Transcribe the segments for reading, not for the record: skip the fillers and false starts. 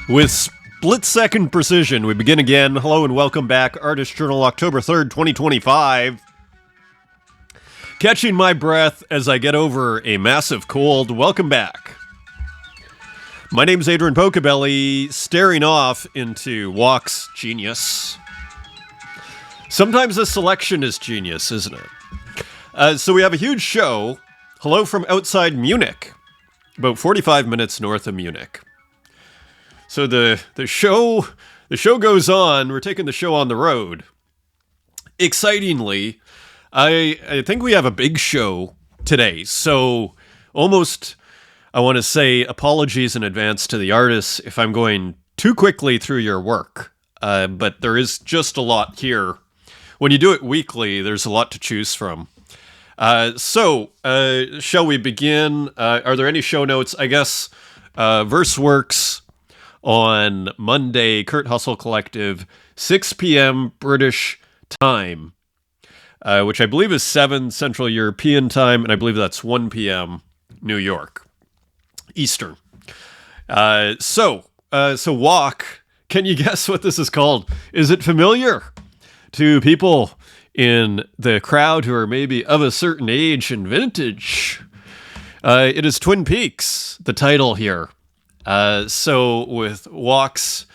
With split-second precision, we begin again. Hello and welcome back. Artist Journal, October 3rd, 2025. Catching my breath as I get over a massive cold. Welcome back. My name's Adrian Pocobelli, staring off into Walk's genius. Sometimes the selection is genius, isn't it? So we have a huge show. Hello from outside Munich, about 45 minutes north of Munich. So the show goes on. We're taking the show on the road. Excitingly, I think we have a big show today. So almost, I want to say apologies in advance to the artists if I'm going too quickly through your work. But there is just a lot here. When you do it weekly, there's a lot to choose from. So shall we begin? Are there any show notes? I guess Verseworks on Monday, Kurt Hustle Collective, 6 p.m. British time, which I believe is 7 Central European time, and I believe that's 1 p.m. New York Eastern. So Walk, can you guess what this is called? Is it familiar to people in the crowd who are maybe of a certain age and vintage? It is Twin Peaks, the title here. So with Walk's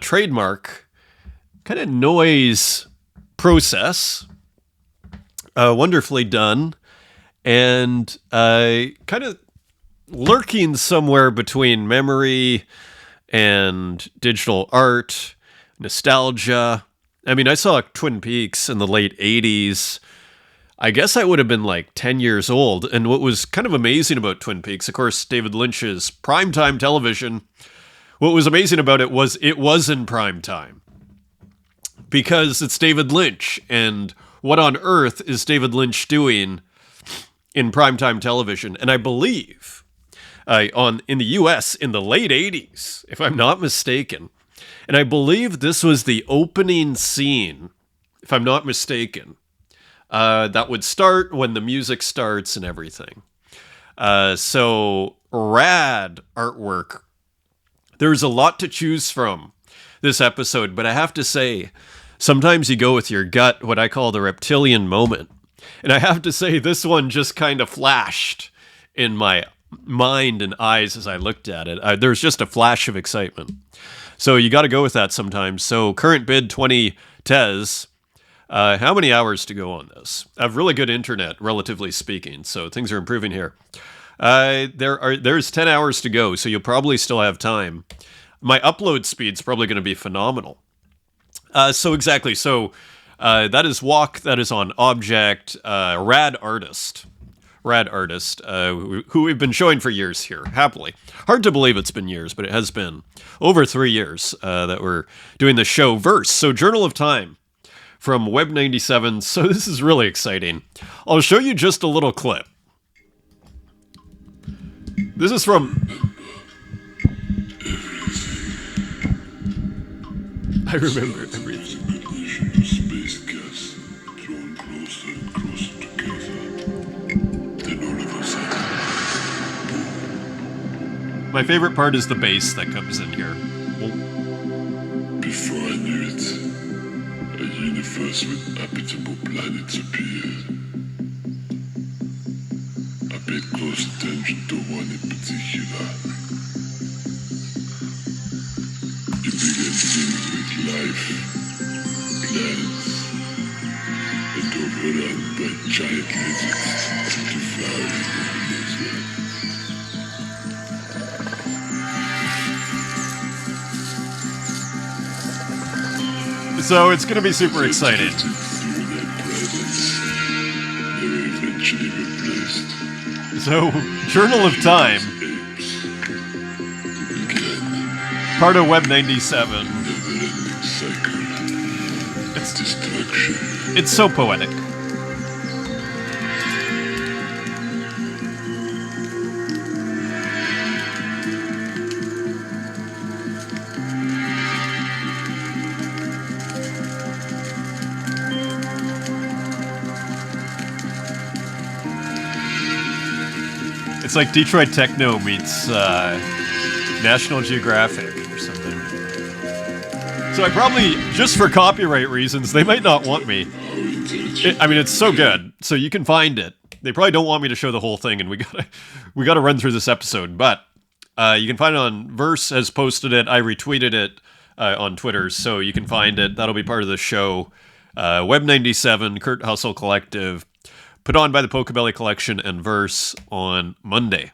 trademark kind of noise process, wonderfully done, and kind of lurking somewhere between memory and digital art, nostalgia. I mean, I saw Twin Peaks in the late 80s. I guess I would have been like 10 years old. And what was kind of amazing about Twin Peaks, of course, David Lynch's primetime television, what was amazing about it was in primetime. Because it's David Lynch. And what on earth is David Lynch doing in primetime television? And I believe in the US in the late 80s, if I'm not mistaken. And I believe this was the opening scene, if I'm not mistaken, that would start when the music starts and everything. So rad artwork. There's a lot to choose from this episode, but I have to say, sometimes you go with your gut, what I call the reptilian moment. And I have to say, this one just kind of flashed in my mind and eyes as I looked at it. There's just a flash of excitement. So you got to go with that sometimes. So current bid 20 Tez. How many hours to go on this? I have really good internet, relatively speaking, so things are improving here. There's 10 hours to go, so you'll probably still have time. My upload speed's probably going to be phenomenal. So exactly. So that is Walk. That is on Object. Rad artist, who we've been showing for years here, happily. Hard to believe it's been years, but it has been over 3 years that we're doing the show Verse. So Journal of Time from Web 97. So this is really exciting. I'll show you just a little clip. This is from... I remember everything. My favorite part is the bass that comes in here. Before I knew it, a universe with habitable planets appeared. I paid close attention to one in particular. It began teeming with life, planets, and overrun by giant lizards devouring the desert. So it's going to be super exciting. So, Journal of Time, part of Web 97. It's so poetic. It's like Detroit Techno meets National Geographic or something. So I probably, just for copyright reasons, they might not want me. It's so good. So you can find it. They probably don't want me to show the whole thing, and we gotta run through this episode. But you can find it on Verse has posted it. I retweeted it on Twitter, so you can find it. That'll be part of the show. Web 97, Kurt Hustle Collective, put on by the Pocobelli Collection and Verse on Monday.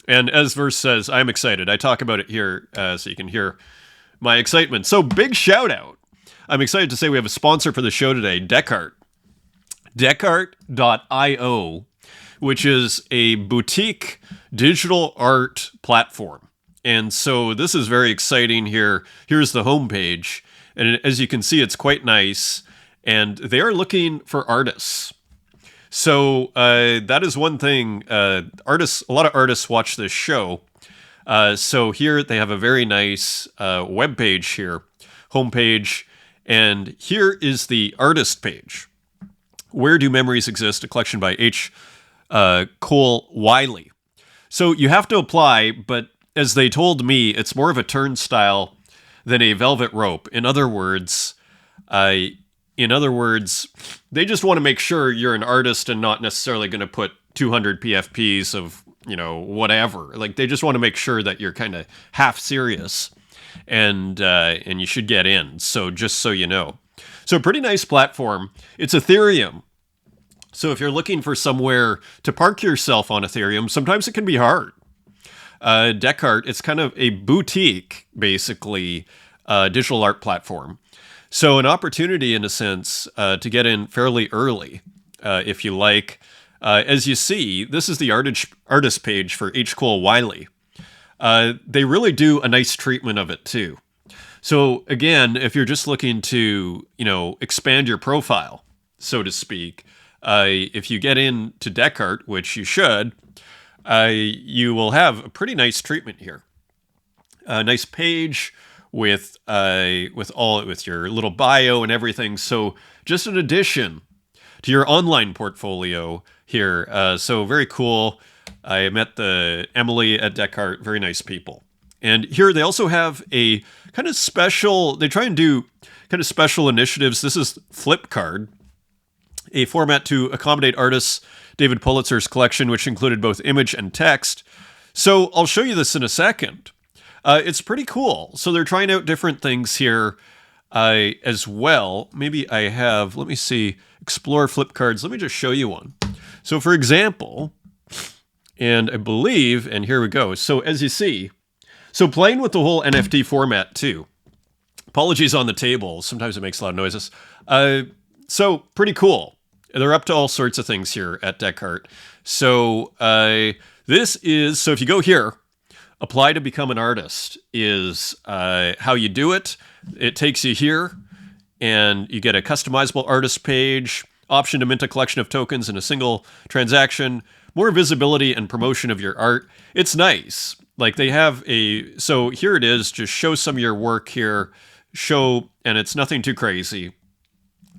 And as Verse says, I'm excited. I talk about it here so you can hear my excitement. So big shout out. I'm excited to say we have a sponsor for the show today, Descartes. Descartes.io, which is a boutique digital art platform. And so this is very exciting here. Here's the homepage. And as you can see, it's quite nice. And they are looking for artists. So that is one thing. A lot of artists watch this show. So here they have a very nice web page here, homepage. And here is the artist page. Where Do Memories Exist? A collection by H. Cole Wiley. So you have to apply, but as they told me, it's more of a turnstile than a velvet rope. In other words, they just want to make sure you're an artist and not necessarily going to put 200 PFPs of, whatever. Like, they just want to make sure that you're kind of half serious and you should get in. So just so you know. So a pretty nice platform. It's Ethereum. So if you're looking for somewhere to park yourself on Ethereum, sometimes it can be hard. Descartes, it's kind of a boutique, basically, digital art platform. So an opportunity, in a sense, to get in fairly early, if you like. As you see, this is the artist page for H. Cole Wiley. They really do a nice treatment of it, too. So again, if you're just looking to, expand your profile, so to speak, if you get into Descartes, which you should, you will have a pretty nice treatment here. A nice page with your little bio and everything. So just an addition to your online portfolio here. So very cool. I met the Emily at Descartes, very nice people. And here they also have a kind of special, they try and do kind of special initiatives. This is Flipcard, a format to accommodate artists David Pulitzer's collection, which included both image and text. So I'll show you this in a second. It's pretty cool. So they're trying out different things here as well. Maybe I have, let me see, explore Flipcards. Let me just show you one. So for example, and I believe, and here we go. So as you see, so playing with the whole NFT format too. Apologies on the table. Sometimes it makes a lot of noises. So pretty cool. They're up to all sorts of things here at Descartes. So this is, so if you go here, apply to become an artist is how you do it. It takes you here and you get a customizable artist page, option to mint a collection of tokens in a single transaction, more visibility and promotion of your art. It's nice. Like they have so here it is, just show some of your work here, and it's nothing too crazy.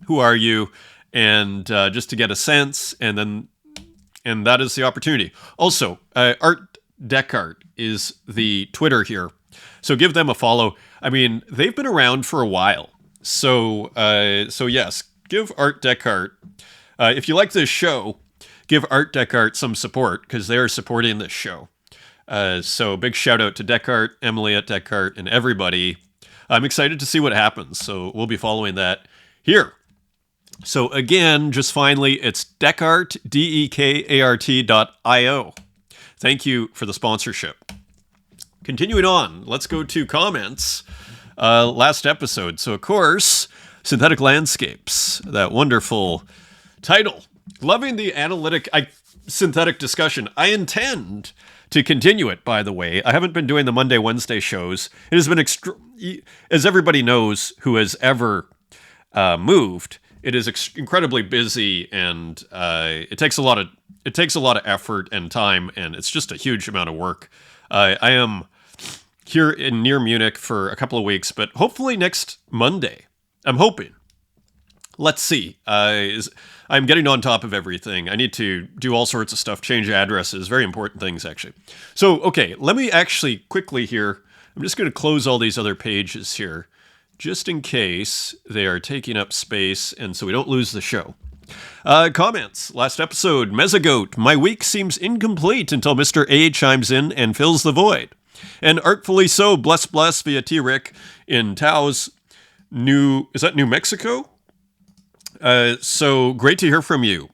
Who are you? And just to get a sense, and that is the opportunity. Also, Art Descartes is the Twitter here, so give them a follow. I mean, they've been around for a while, so yes, give Art Descartes. If you like this show, give Art Descartes some support because they are supporting this show. So big shout out to Descartes, Emily at Descartes, and everybody. I'm excited to see what happens. So we'll be following that here. So again, just finally, it's Descartes, DEKART.io. Thank you for the sponsorship. Continuing on, let's go to comments. Last episode. So of course, Synthetic Landscapes, that wonderful title. Loving the analytic synthetic discussion. I intend to continue it, by the way. I haven't been doing the Monday, Wednesday shows. It has been, as everybody knows who has ever moved, it is incredibly busy, and it takes a lot of effort and time, and it's just a huge amount of work. I am here near Munich for a couple of weeks, but hopefully next Monday. I'm hoping. Let's see. I'm getting on top of everything. I need to do all sorts of stuff, change addresses, very important things, actually. So, okay, let me actually quickly here, I'm just going to close all these other pages here, just in case they are taking up space and so we don't lose the show. Comments. Last episode, Mesogoat. My week seems incomplete until Mr. A chimes in and fills the void. And artfully so, bless via T-Rick in Taos, New Mexico? So great to hear from you,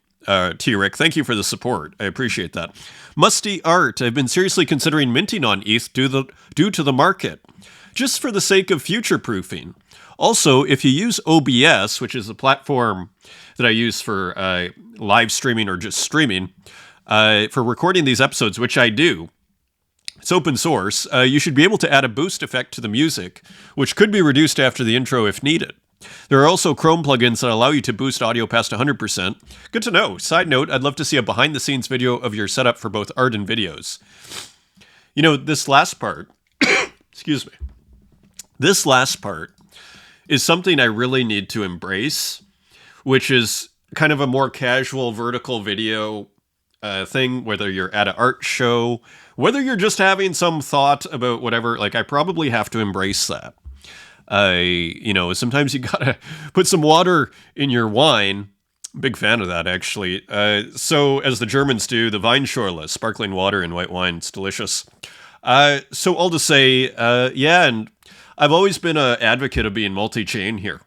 T-Rick. Thank you for the support. I appreciate that. Musty Art. I've been seriously considering minting on ETH due to the market, just for the sake of future-proofing. Also, if you use OBS, which is the platform that I use for live streaming or just streaming, for recording these episodes, which I do, it's open source, you should be able to add a boost effect to the music, which could be reduced after the intro if needed. There are also Chrome plugins that allow you to boost audio past 100%. Good to know. Side note, I'd love to see a behind-the-scenes video of your setup for both art and videos. You know, this last part, excuse me, this last part is something I really need to embrace, which is kind of a more casual vertical video thing, whether you're at an art show, whether you're just having some thought about whatever. Like, I probably have to embrace that. Sometimes you gotta put some water in your wine. Big fan of that, actually. So, as the Germans do, the Weinschorle, sparkling water in white wine. It's delicious. So all to say, and I've always been an advocate of being multi-chain here.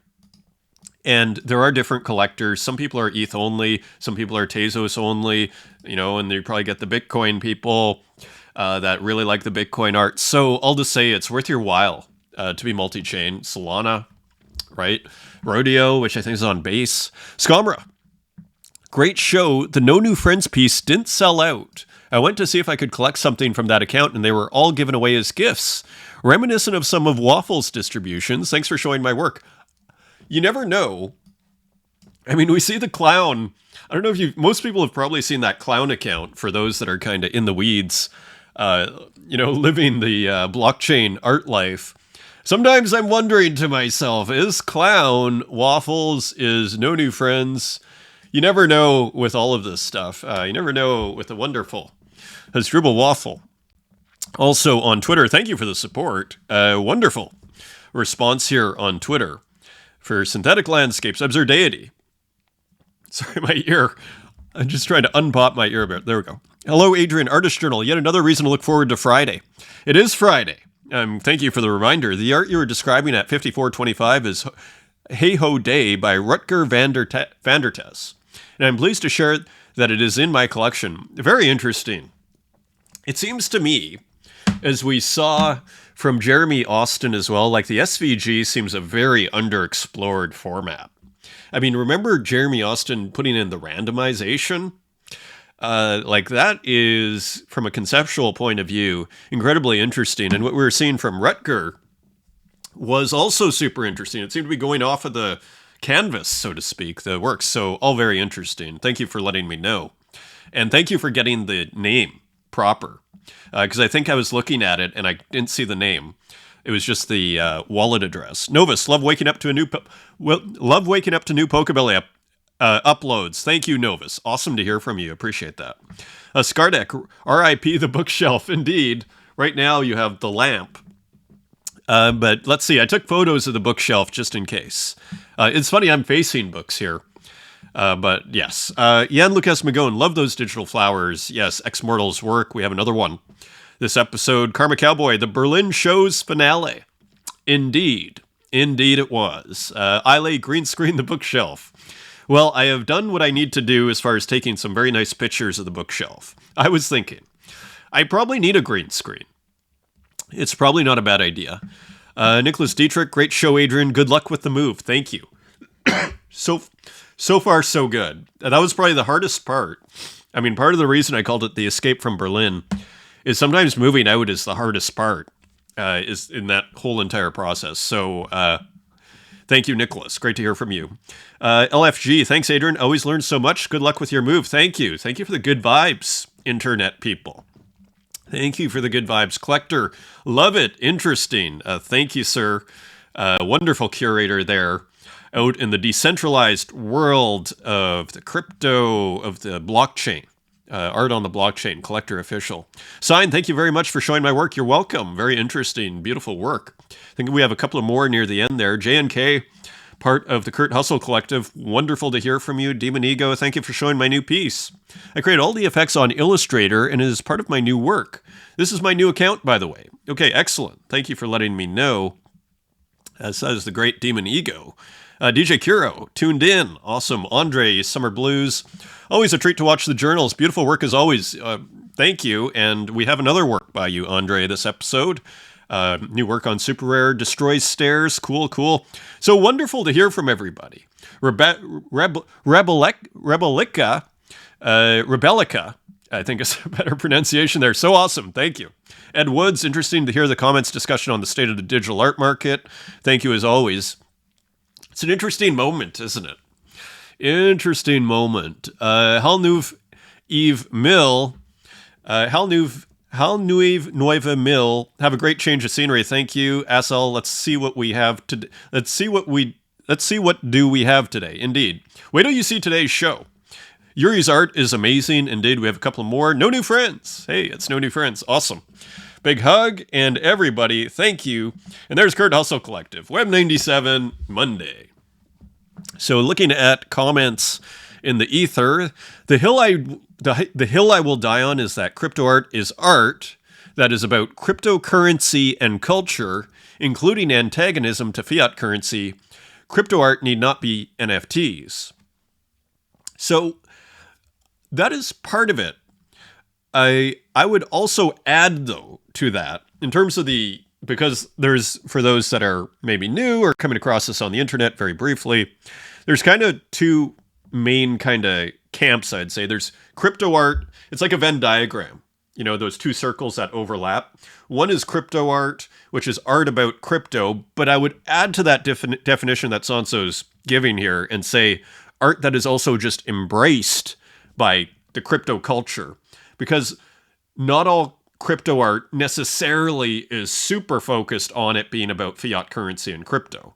And there are different collectors. Some people are ETH only. Some people are Tezos only. And you probably get the Bitcoin people that really like the Bitcoin art. So all to say, it's worth your while to be multi-chain. Solana, right? Rodeo, which I think is on base. Scamra. Great show. The No New Friends piece didn't sell out. I went to see if I could collect something from that account, and they were all given away as gifts. Reminiscent of some of Waffle's distributions. Thanks for showing my work. You never know. I mean, we see the clown. I don't know if most people have probably seen that clown account for those that are kind of in the weeds, living the blockchain art life. Sometimes I'm wondering to myself, is clown Waffles, is No New Friends? You never know with all of this stuff. You never know with the wonderful Hasdrubal Waffle. Also on Twitter, thank you for the support. Wonderful response here on Twitter for Synthetic Landscapes, Absurdity. Sorry, my ear. I'm just trying to unpop my ear a bit. There we go. Hello, Adrian, Artist Journal. Yet another reason to look forward to Friday. It is Friday. Thank you for the reminder. The art you were describing at 5425 is Hey Ho Day by Rutger van der Tes. And I'm pleased to share that it is in my collection. Very interesting. It seems to me, as we saw from Jeremy Austin as well, like the SVG seems a very underexplored format. I mean, remember Jeremy Austin putting in the randomization? That is, from a conceptual point of view, incredibly interesting. And what we were seeing from Rutger was also super interesting. It seemed to be going off of the canvas, so to speak, the works. So all very interesting. Thank you for letting me know. And thank you for getting the name proper. Because I think I was looking at it and I didn't see the name. It was just the wallet address. Novus, love waking up to new Pocobelly uploads. Thank you, Novus. Awesome to hear from you. Appreciate that. Skardek, R.I.P. the bookshelf. Indeed. Right now you have the lamp. But let's see. I took photos of the bookshelf just in case. It's funny, I'm facing books here. But yes. Jan Lucas Magone, love those digital flowers. Yes, Ex-Mortal's work. We have another one. This episode, Karma Cowboy, the Berlin show's finale. Indeed. Indeed it was. I lay green screen the bookshelf. Well, I have done what I need to do as far as taking some very nice pictures of the bookshelf. I was thinking, I probably need a green screen. It's probably not a bad idea. Nicholas Dietrich, great show, Adrian. Good luck with the move. Thank you. So far, so good. That was probably the hardest part. I mean, part of the reason I called it the escape from Berlin is sometimes moving out is the hardest part, is in that whole entire process. So, thank you, Nicholas. Great to hear from you. LFG, thanks, Adrian. Always learn so much. Good luck with your move. Thank you. Thank you for the good vibes, internet people. Thank you for the good vibes. Collector, love it. Interesting. Thank you, sir. Wonderful curator there. Out in the decentralized world of the crypto, of the blockchain. Art on the Blockchain, Collector Official. Sign, thank you very much for showing my work. You're welcome. Very interesting, beautiful work. I think we have a couple of more near the end there. J&K, part of the Kurt Hustle Collective. Wonderful to hear from you. Demon Ego, thank you for showing my new piece. I create all the effects on Illustrator and it is part of my new work. This is my new account, by the way. Okay, excellent. Thank you for letting me know. As says the great Demon Ego. DJ Kuro, tuned in. Awesome. Andre, Summer Blues. Always a treat to watch the journals. Beautiful work as always. Thank you. And we have another work by you, Andre, this episode. New work on Super Rare. Destroys Stairs. Cool, cool. So wonderful to hear from everybody. Rebelica, I think is a better pronunciation there. So awesome. Thank you. Ed Woods, interesting to hear the comments discussion on the state of the digital art market. Thank you as always. It's an interesting moment, isn't it? Interesting moment. Hal Nueve Mill. Hal Nueve Mill. Have a great change of scenery. Thank you. Asel, let's see what we have today. Let's see what do we have today. Indeed. Wait till you see today's show. Yuri's art is amazing. Indeed, we have a couple more. No new friends. Hey, it's no new friends. Awesome. Big hug, and everybody, thank you. And there's Kurt Hustle Collective, Web 97, Monday. So looking at comments in the ether, the hill I will die on is that crypto art is art that is about cryptocurrency and culture, including antagonism to fiat currency. Crypto art need not be NFTs. So that is part of it. I would also add, though, to that, in terms of because there's, for those that are maybe new or coming across this on the internet very briefly, there's kind of two main kind of camps, I'd say. There's crypto art. It's like a Venn diagram, those two circles that overlap. One is crypto art, which is art about crypto, but I would add to that definition that Sanso's giving here and say art that is also just embraced by the crypto culture, because not all crypto art necessarily is super focused on it being about fiat currency and crypto,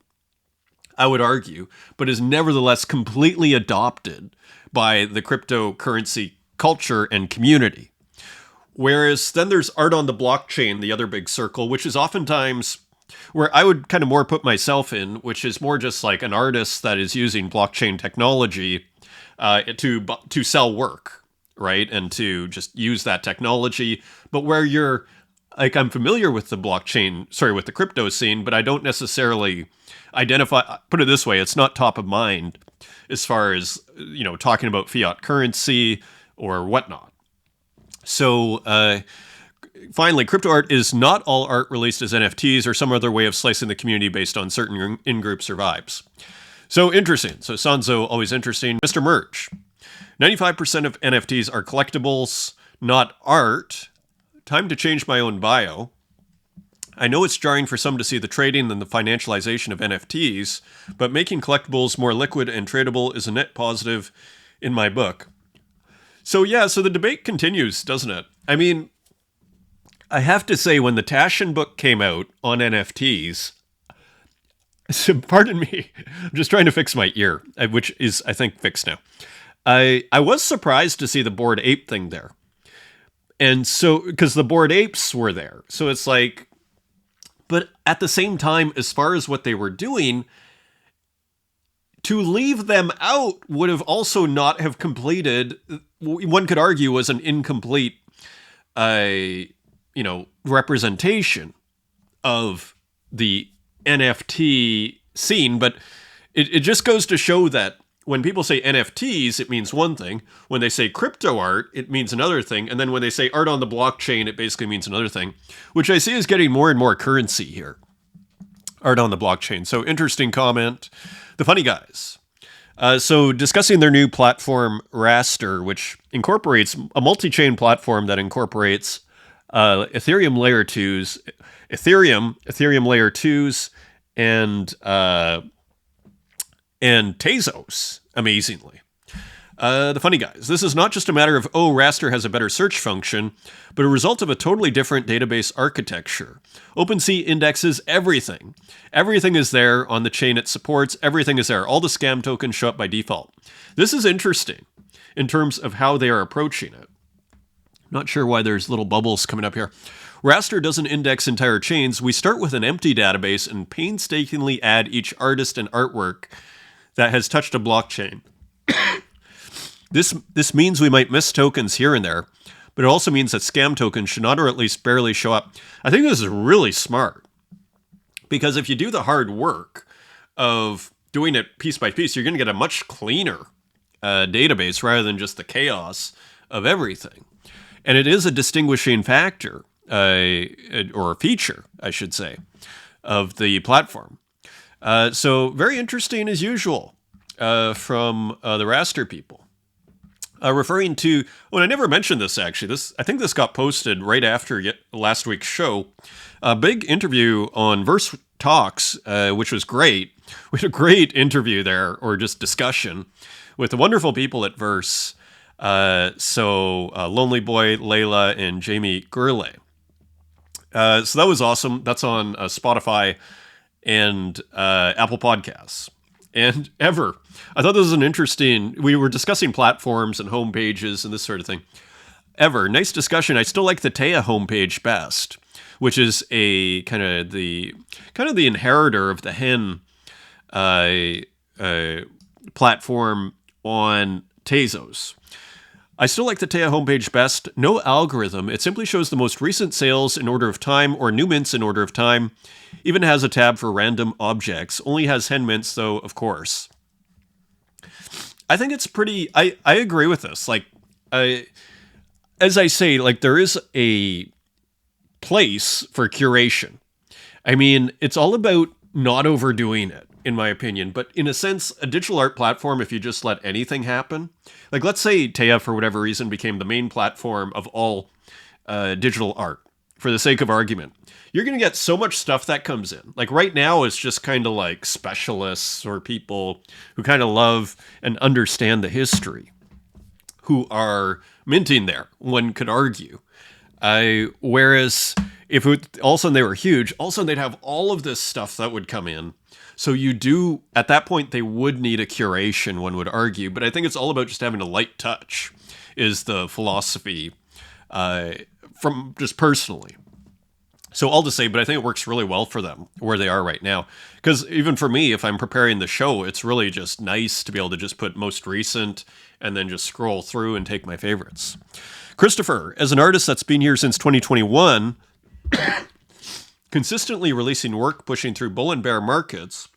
I would argue, but is nevertheless completely adopted by the cryptocurrency culture and community. Whereas then there's art on the blockchain, the other big circle, which is oftentimes where I would kind of more put myself in, which is more just like an artist that is using blockchain technology to sell work, right? And to just use that technology. But where you're, like, I'm familiar with the with the crypto scene, but I don't necessarily put it this way, it's not top of mind as far as, talking about fiat currency or whatnot. So, finally, crypto art is not all art released as NFTs or some other way of slicing the community based on certain in-groups or vibes. So interesting. So Sanzo, always interesting. Mr. Merch. 95% of NFTs are collectibles, not art. Time to change my own bio. I know it's jarring for some to see the trading and the financialization of NFTs, but making collectibles more liquid and tradable is a net positive in my book. So the debate continues, doesn't it? I mean, I have to say, when the Taschen book came out on NFTs, so pardon me, I'm just trying to fix my ear, which is, I think, fixed now. I was surprised to see the Bored Ape thing there. And so, because the Bored Apes were there. So it's like, but at the same time, as far as what they were doing, to leave them out would have also not have completed, one could argue, was an incomplete, representation of the NFT scene. But it just goes to show that when people say NFTs, it means one thing. When they say crypto art, it means another thing. And then when they say art on the blockchain, it basically means another thing, which I see is getting more and more currency here. Art on the blockchain. So interesting comment. The Funny Guys. So discussing their new platform, Raster, which incorporates a multi-chain platform that incorporates Ethereum layer 2s, Ethereum layer 2s, and Tezos, amazingly. The Funny Guys. This is not just a matter of, Raster has a better search function, but a result of a totally different database architecture. OpenSea indexes everything. Everything is there on the chain it supports. Everything is there. All the scam tokens show up by default. This is interesting in terms of how they are approaching it. Not sure why there's little bubbles coming up here. Raster doesn't index entire chains. We start with an empty database and painstakingly add each artist and artwork that has touched a blockchain. This means we might miss tokens here and there, but it also means that scam tokens should not or at least barely show up. I think this is really smart, because if you do the hard work of doing it piece by piece, you're going to get a much cleaner database rather than just the chaos of everything. And it is a distinguishing factor, or a feature, I should say, of the platform. So very interesting as usual from the Raster people. Referring to, well, I never mentioned this actually. I think this got posted right after last week's show. A big interview on Verse Talks, which was great. We had a great interview there, or just discussion, with the wonderful people at Verse. Lonely Boy, Layla, and Jamie Gurley. So that was awesome. That's on Spotify and Apple Podcasts. And Ever. I thought this was an interesting... We were discussing platforms and homepages and this sort of thing. Ever. Nice discussion. I still like the Taya homepage best, which is a kind of the inheritor of the Hen platform on Tezos. I still like the Taya homepage best. No algorithm. It simply shows the most recent sales in order of time, or new mints in order of time. Even has a tab for random objects. Only has hen mints, though, of course. I think it's pretty... I agree with this. Like, as I say, like, there is a place for curation. I mean, it's all about not overdoing it, in my opinion. But in a sense, a digital art platform, if you just let anything happen... Like, let's say Taya, for whatever reason, became the main platform of all digital art, for the sake of argument. You're going to get so much stuff that comes in. Like, right now, it's just kind of like specialists or people who kind of love and understand the history who are minting there, one could argue. Whereas if all of a sudden they were huge, all of a sudden they'd have all of this stuff that would come in. So at that point, they would need a curation, one would argue. But I think it's all about just having a light touch, is the philosophy from just personally. So all to say, but I think it works really well for them where they are right now. Because even for me, if I'm preparing the show, it's really just nice to be able to just put most recent and then just scroll through and take my favorites. Christopher, as an artist that's been here since 2021... consistently releasing work, pushing through bull and bear markets,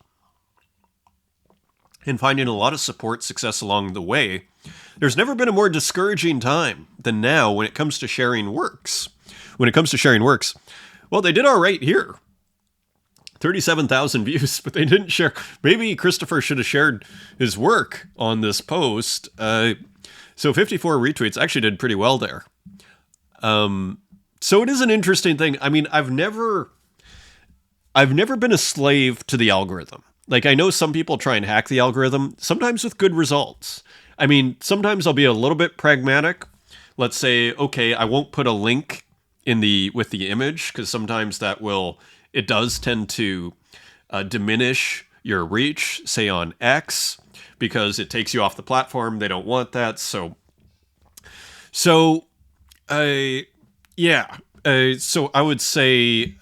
and finding a lot of support success along the way, there's never been a more discouraging time than now when it comes to sharing works. Well, they did all right here. 37,000 views, but they didn't share. Maybe Christopher should have shared his work on this post. So 54 retweets. Actually did pretty well there. So it is an interesting thing. I mean, I've never been a slave to the algorithm. Like, I know some people try and hack the algorithm, sometimes with good results. I mean, sometimes I'll be a little bit pragmatic. Let's say, okay, I won't put a link with the image, because sometimes it does tend to diminish your reach, say on X, because it takes you off the platform. They don't want that. So I would say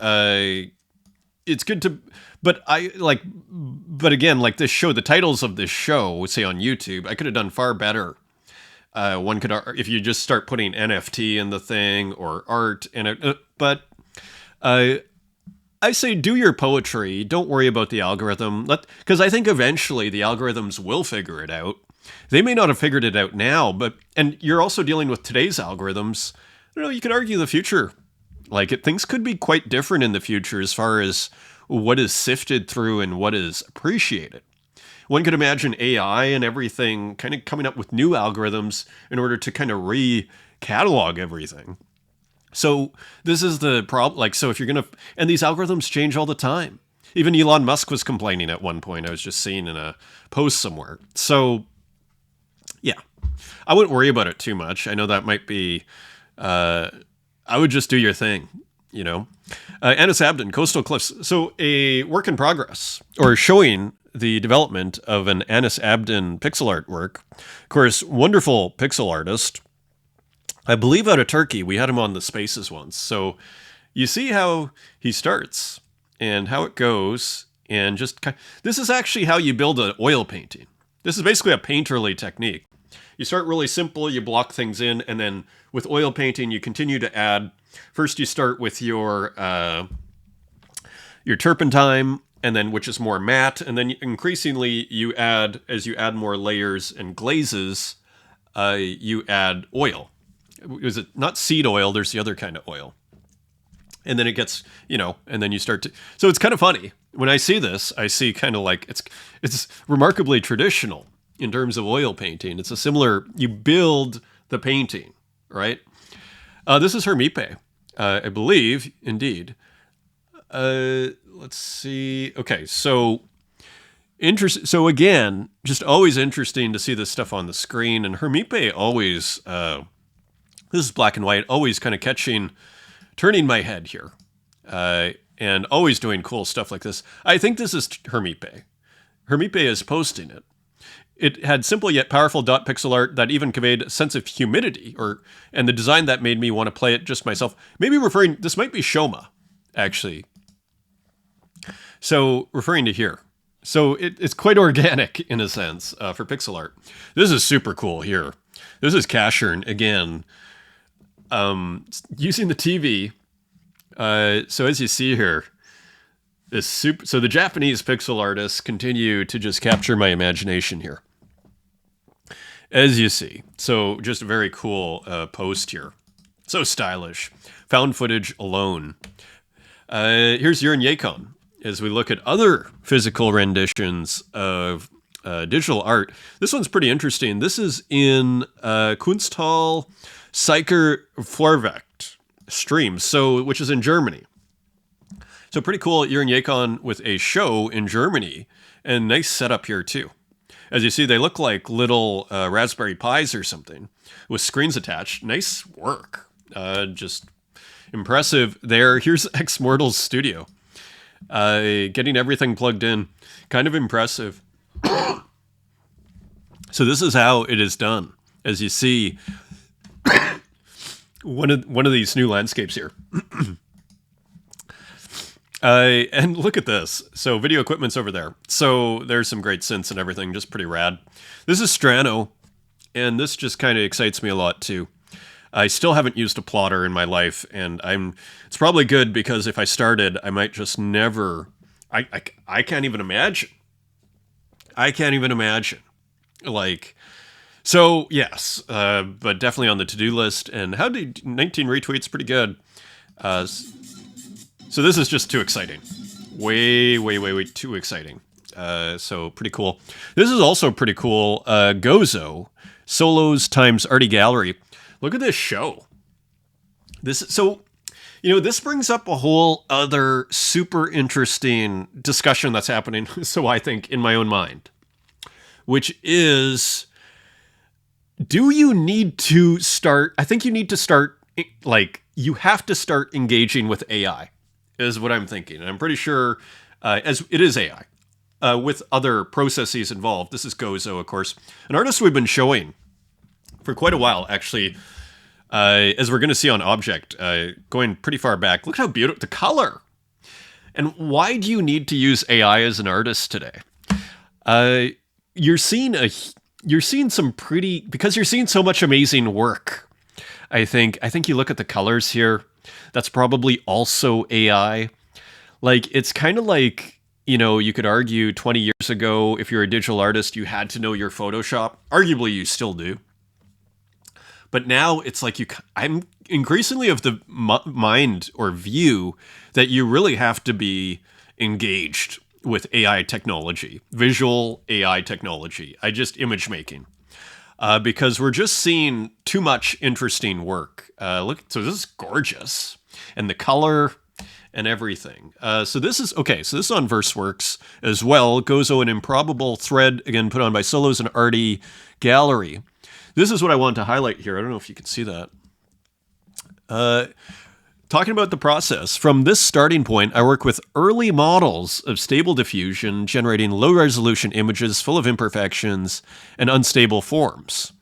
it's good to, but again, like this show, the titles of this show, say on YouTube, I could have done far better. One could, if you just start putting NFT in the thing or art in it, but I say do your poetry. Don't worry about the algorithm. Because I think eventually the algorithms will figure it out. They may not have figured it out now, and you're also dealing with today's algorithms. You could argue the future. Things could be quite different in the future as far as what is sifted through and what is appreciated. One could imagine AI and everything kind of coming up with new algorithms in order to kind of re-catalog everything. So this is the problem. So if you're going to... And these algorithms change all the time. Even Elon Musk was complaining at one point. I was just seeing in a post somewhere. So, yeah. I wouldn't worry about it too much. I know that might be... I would just do your thing, Anis Abdon, Coastal Cliffs. So a work in progress, or showing the development of an Anis Abdon pixel art work. Of course, wonderful pixel artist. I believe out of Turkey. We had him on the Spaces once. So you see how he starts and how it goes. And this is actually how you build an oil painting. This is basically a painterly technique. You start really simple, you block things in, and then with oil painting, you continue to add. First, you start with your turpentine, and then which is more matte, and then increasingly you add, as you add more layers and glazes, you add oil. Is it not seed oil? There's the other kind of oil. And then it gets, and then you start to. So it's kind of funny when I see this. I see kind of like it's remarkably traditional in terms of oil painting. It's a similar. You build the painting, right? This is Hermipe, I believe, indeed. Let's see. Okay, so So again, just always interesting to see this stuff on the screen. And Hermipe always. This is black and white. Always kind of turning my head here, and always doing cool stuff like this. I think this is Hermipe. Hermipe is posting it. It had simple yet powerful dot pixel art that even conveyed a sense of humidity, and the design that made me want to play it just myself. Maybe this might be Shoma, actually. So referring to here. So it's quite organic in a sense for pixel art. This is super cool here. This is Cashern again. Using the TV. So as you see here, so the Japanese pixel artists continue to just capture my imagination here. As you see, so just a very cool post here. So stylish. Found footage alone. Here's Yurin Yekon as we look at other physical renditions of digital art. This one's pretty interesting. This is in Kunsthal Psycher Vorwerk stream, which is in Germany. So pretty cool, Yurin Yekon with a show in Germany, and nice setup here too. As you see, they look like little Raspberry Pis or something with screens attached. Nice work. Just impressive there. Here's Ex Mortal's studio. Getting everything plugged in. Kind of impressive. So this is how it is done. As you see, one of these new landscapes here. And look at this. So video equipment's over there. So there's some great synths and everything, just pretty rad. This is Strano, and this just kind of excites me a lot too. I still haven't used a plotter in my life, and it's probably good because if I started, I might just never. I can't even imagine. I can't even imagine. So yes, but definitely on the to-do list. And 19 retweets, pretty good. So this is just too exciting. Way too exciting. So pretty cool. This is also pretty cool. Gozo, Solos times Arty Gallery. Look at this show. This brings up a whole other super interesting discussion that's happening. So I think in my own mind, which is, do you need to start? I think you need to start, you have to start engaging with AI. Is what I'm thinking. And I'm pretty sure, as it is AI, with other processes involved. This is Gozo, of course. An artist we've been showing for quite a while, actually, as we're going to see on Object, going pretty far back. Look how beautiful, the color. And why do you need to use AI as an artist today? You're seeing because you're seeing so much amazing work. I think you look at the colors here. That's probably also AI. It's kind of like, you could argue 20 years ago, if you're a digital artist, you had to know your Photoshop. Arguably, you still do. But now it's like I'm increasingly of the mind or view that you really have to be engaged with AI technology, visual AI technology. Image making. Because we're just seeing too much interesting work. So this is gorgeous. And the color and everything. So this is on Verseworks as well. Gozo, an improbable thread, again, put on by Solos and Arty Gallery. This is what I wanted to highlight here. I don't know if you can see that. Talking about the process. From this starting point, I work with early models of stable diffusion, generating low-resolution images full of imperfections and unstable forms.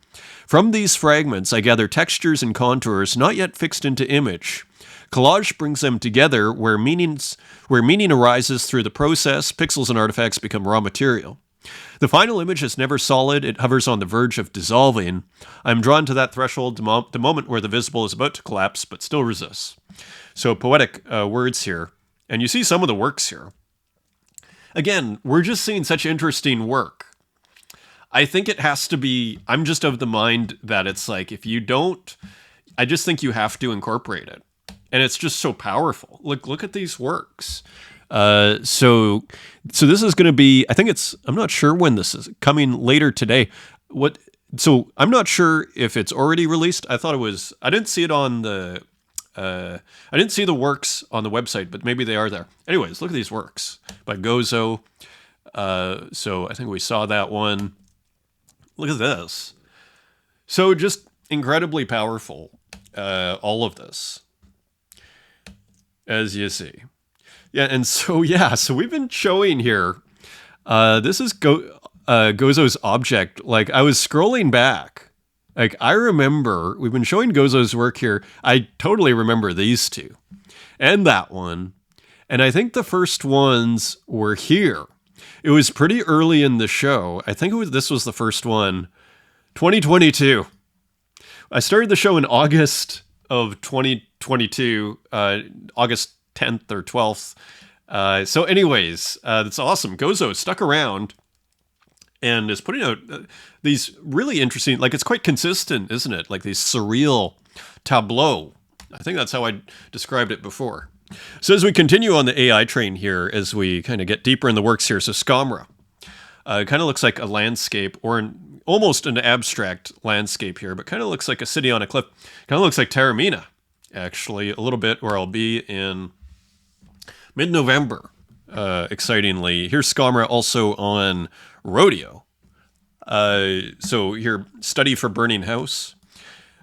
From these fragments, I gather textures and contours not yet fixed into image. Collage brings them together where meaning arises through the process. Pixels and artifacts become raw material. The final image is never solid. It hovers on the verge of dissolving. I'm drawn to that threshold, the moment where the visible is about to collapse, but still resists. So poetic words here. And you see some of the works here. Again, we're just seeing such interesting work. I think it has to be, I'm just of the mind that it's like, if you don't, I just think you have to incorporate it. And it's just so powerful. Look at these works. So this is going to be, I'm not sure when this is coming later today. So I'm not sure if it's already released. I didn't see it on I didn't see the works on the website, but maybe they are there. Anyways, look at these works by Gozo. So I think we saw that one. Look at this. So just incredibly powerful, all of this, as you see. Yeah, and so we've been showing here. This is Gozo's object. Like, I was scrolling back. Like, I remember, we've been showing Gozo's work here. I totally remember these two. And that one. And I think the first ones were here. It was pretty early in the show. I think this was the first one. 2022. I started the show in August of 2022. August 10th or 12th. So anyways, that's awesome. Gozo stuck around and is putting out these really interesting, like, it's quite consistent, isn't it? Like these surreal tableau. I think that's how I described it before. So as we continue on the AI train here, as we kind of get deeper in the works here, so Scamra. It kind of looks like a landscape, or almost an abstract landscape here, but kind of looks like a city on a cliff. Kind of looks like Terramina, actually, a little bit, where I'll be in mid-November, excitingly. Here's Scamra also on Rodeo. So here, Study for Burning House.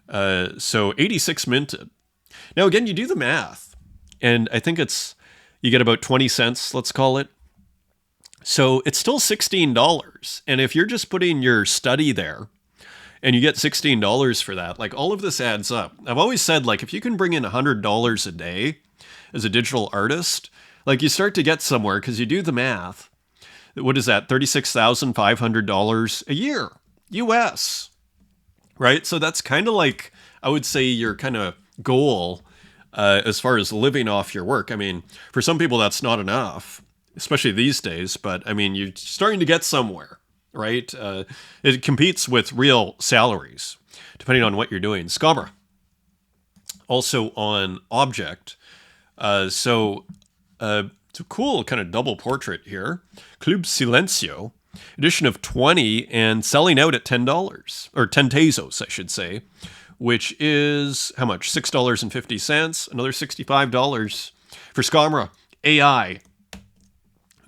So 86 minted. Now, again, you do the math, and I think you get about 20 cents, let's call it. So it's still $16. And if you're just putting your study there, and you get $16 for that, like, all of this adds up. I've always said, like, if you can bring in $100 a day as a digital artist, like, you start to get somewhere, because you do the math. What is that? $36,500 a year, US, right? So that's kind of like, I would say, your kind of goal as far as living off your work. I mean, for some people, that's not enough, especially these days. But I mean, you're starting to get somewhere, right? It competes with real salaries, depending on what you're doing. Scamra, also on Object. So it's a cool kind of double portrait here. Club Silencio, edition of 20, and selling out at $10, or 10 Tezos, I should say, which is, how much? $6.50, another $65 for Scamra AI.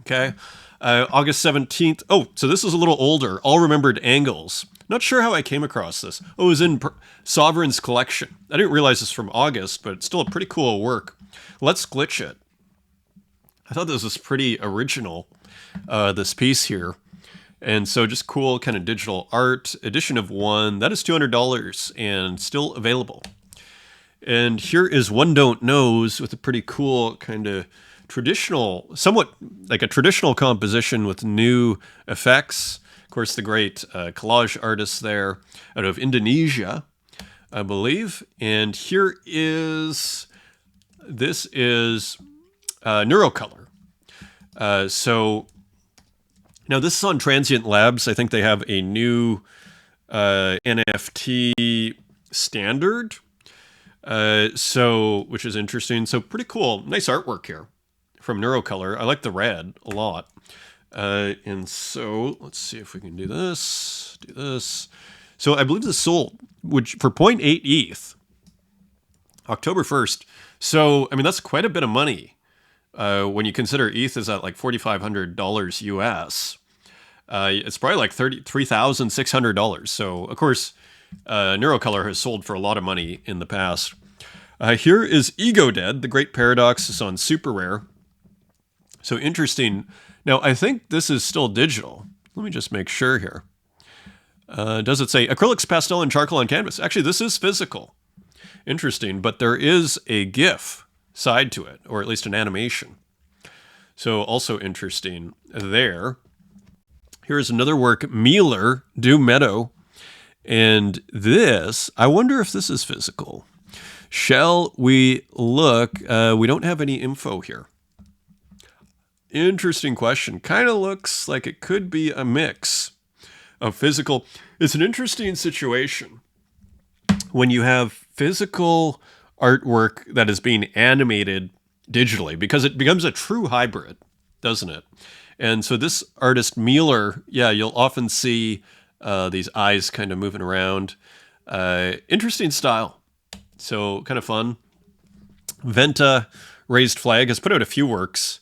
Okay. August 17th. Oh, so this is a little older. All Remembered Angles. Not sure how I came across this. Oh, it was in Sovereign's collection. I didn't realize this from August, but it's still a pretty cool work. Let's Glitch It. I thought this was pretty original, this piece here. And so just cool kind of digital art. Edition of 1. That is $200 and still available. And here is One Don't Knows with a pretty cool kind of traditional, somewhat like a traditional composition with new effects. Of course, the great collage artist there out of Indonesia, I believe. And here is, this is Neurocolor. So now this is on Transient Labs. I think they have a new NFT standard. So, which is interesting. So pretty cool. Nice artwork here from Neurocolor. I like the red a lot. And so let's see if we can do this. So I believe this sold, which for 0.8 ETH, October 1st. So, I mean, that's quite a bit of money. When you consider ETH is at like $4,500 US, it's probably like $3,600. So, of course, Neurocolor has sold for a lot of money in the past. Here is Ego Dead, The Great Paradox. Is on Super Rare. So interesting. Now, I think this is still digital. Let me just make sure here. Does it say acrylics, pastel, and charcoal on canvas? Actually, this is physical. Interesting, but there is a GIF side to it, or at least an animation. So also interesting there. Here's another work, Mealer, Dew Meadow. And this, I wonder if this is physical. Shall we look? We don't have any info here. Interesting question. Kind of looks like it could be a mix of physical. It's an interesting situation when you have physical artwork that is being animated digitally, because it becomes a true hybrid, doesn't it? And so this artist, Mealer, yeah, you'll often see these eyes kind of moving around. Interesting style. So kind of fun. Venta Raised Flag has put out a few works.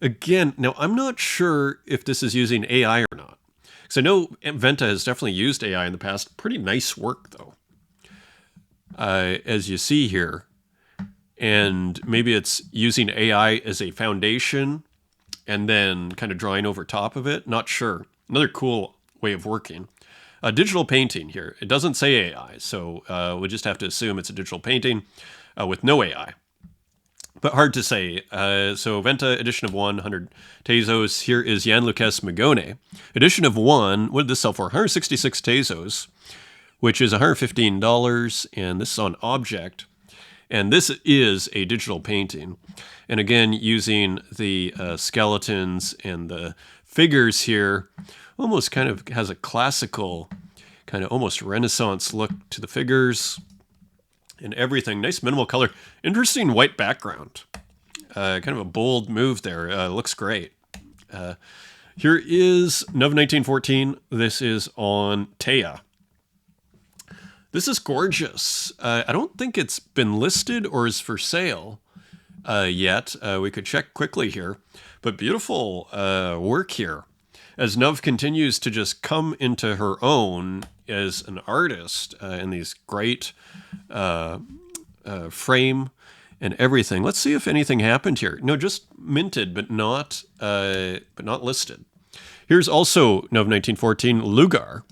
Again, now I'm not sure if this is using AI or not. Because I know Venta has definitely used AI in the past. Pretty nice work, though. As you see here. And maybe it's using AI as a foundation and then kind of drawing over top of it. Not sure. Another cool way of working. Digital painting here. It doesn't say AI, so we'll just have to assume it's a digital painting with no AI. But hard to say. So Venta, edition of 100 Tezos. Here is Jan Lucas Magone. Edition of 1, what did this sell for? 166 Tezos, which is $115, and this is on Object. And this is a digital painting. And again, using the skeletons and the figures here, almost kind of has a classical, kind of almost Renaissance look to the figures and everything. Nice minimal color. Interesting white background. Kind of a bold move there. Looks great. Here is Nov 1914. This is on Taya. This is gorgeous. I don't think it's been listed or is for sale yet. We could check quickly here. But beautiful work here. As Nov continues to just come into her own as an artist in these great frame and everything. Let's see if anything happened here. No, just minted, but not listed. Here's also Nov 1914 Lugar.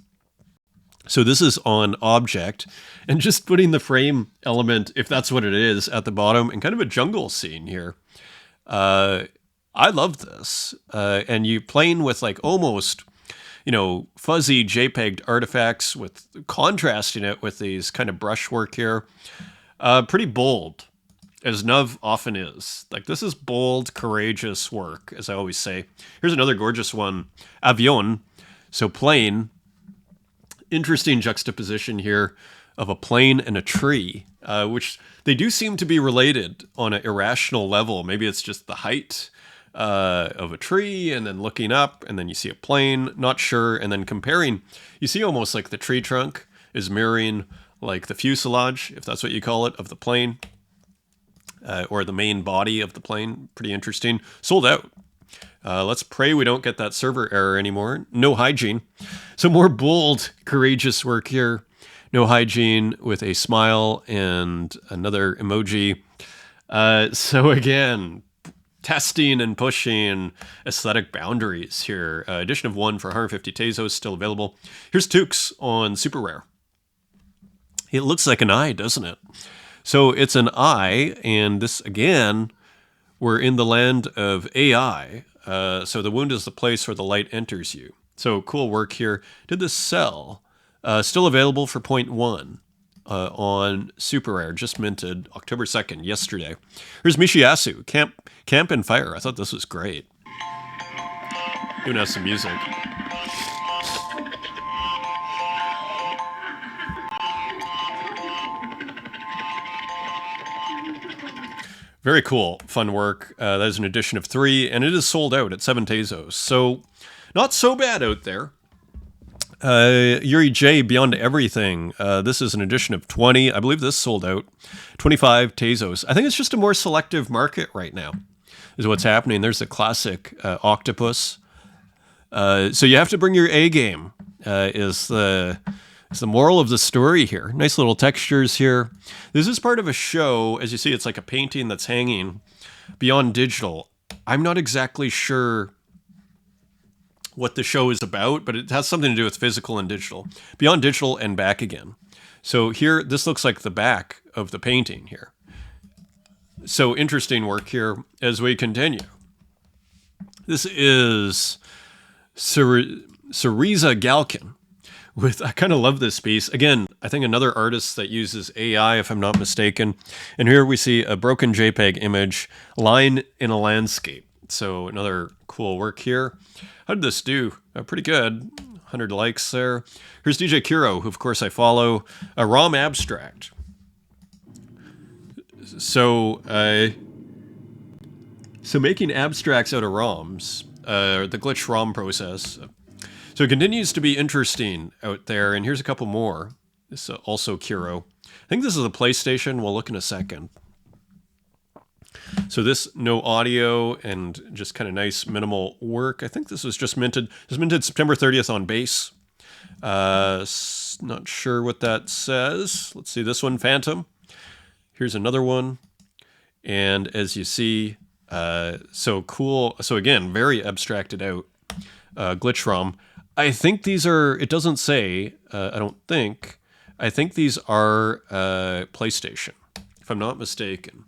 So this is on Object, and just putting the frame element, if that's what it is, at the bottom, and kind of a jungle scene here. I love this. And you playing with like almost, fuzzy JPEG artifacts with contrasting it with these kind of brushwork here. Pretty bold, as Nov often is. Like, this is bold, courageous work, as I always say. Here's another gorgeous one, Avion. So plane. Interesting juxtaposition here of a plane and a tree, which they do seem to be related on an irrational level. Maybe it's just the height of a tree and then looking up and then you see a plane, not sure. And then comparing, you see almost like the tree trunk is mirroring like the fuselage, if that's what you call it, of the plane or the main body of the plane. Pretty interesting. Sold out. Let's pray we don't get that server error anymore. No hygiene. So more bold, courageous work here. No hygiene with a smile and another emoji. So again, testing and pushing aesthetic boundaries here. Edition of 1 for 150 Tezos still available. Here's Tukes on Super Rare. It looks like an eye, doesn't it? So it's an eye, and this again, we're in the land of AI. So the wound is the place where the light enters you. So cool work here. Did this sell? Still available for 0.1 on Super Rare, just minted October 2nd, yesterday. Here's Mishiyasu, Camp and Fire. I thought this was great. Even has some music. Very cool, fun work. That is an edition of 3, and it is sold out at 7 Tezos. So, not so bad out there. Yuri J, Beyond Everything. This is an edition of 20. I believe this sold out. 25 Tezos. I think it's just a more selective market right now, is what's happening. There's the classic octopus. So you have to bring your A game, is the moral of the story here. Nice little textures here. This is part of a show. As you see, it's like a painting that's hanging beyond digital. I'm not exactly sure what the show is about, but it has something to do with physical and digital, beyond digital and back again. So here, this looks like the back of the painting here. So interesting work here as we continue. This is Cereza Galkin. I kind of love this piece. Again, I think another artist that uses AI, if I'm not mistaken. And here we see a broken JPEG image, line in a landscape. So another cool work here. How did this do? Pretty good. 100 likes there. Here's DJ Kuro, who of course I follow. A ROM abstract. So making abstracts out of ROMs, the glitch ROM process. So it continues to be interesting out there. And here's a couple more. This is also Kuro. I think this is a PlayStation. We'll look in a second. So this, no audio and just kind of nice minimal work. I think this was just minted. It was minted September 30th on base. Not sure what that says. Let's see this one, Phantom. Here's another one. And as you see, so cool. So again, very abstracted out glitch ROM. I think these are, it doesn't say, I don't think. I think these are PlayStation, if I'm not mistaken.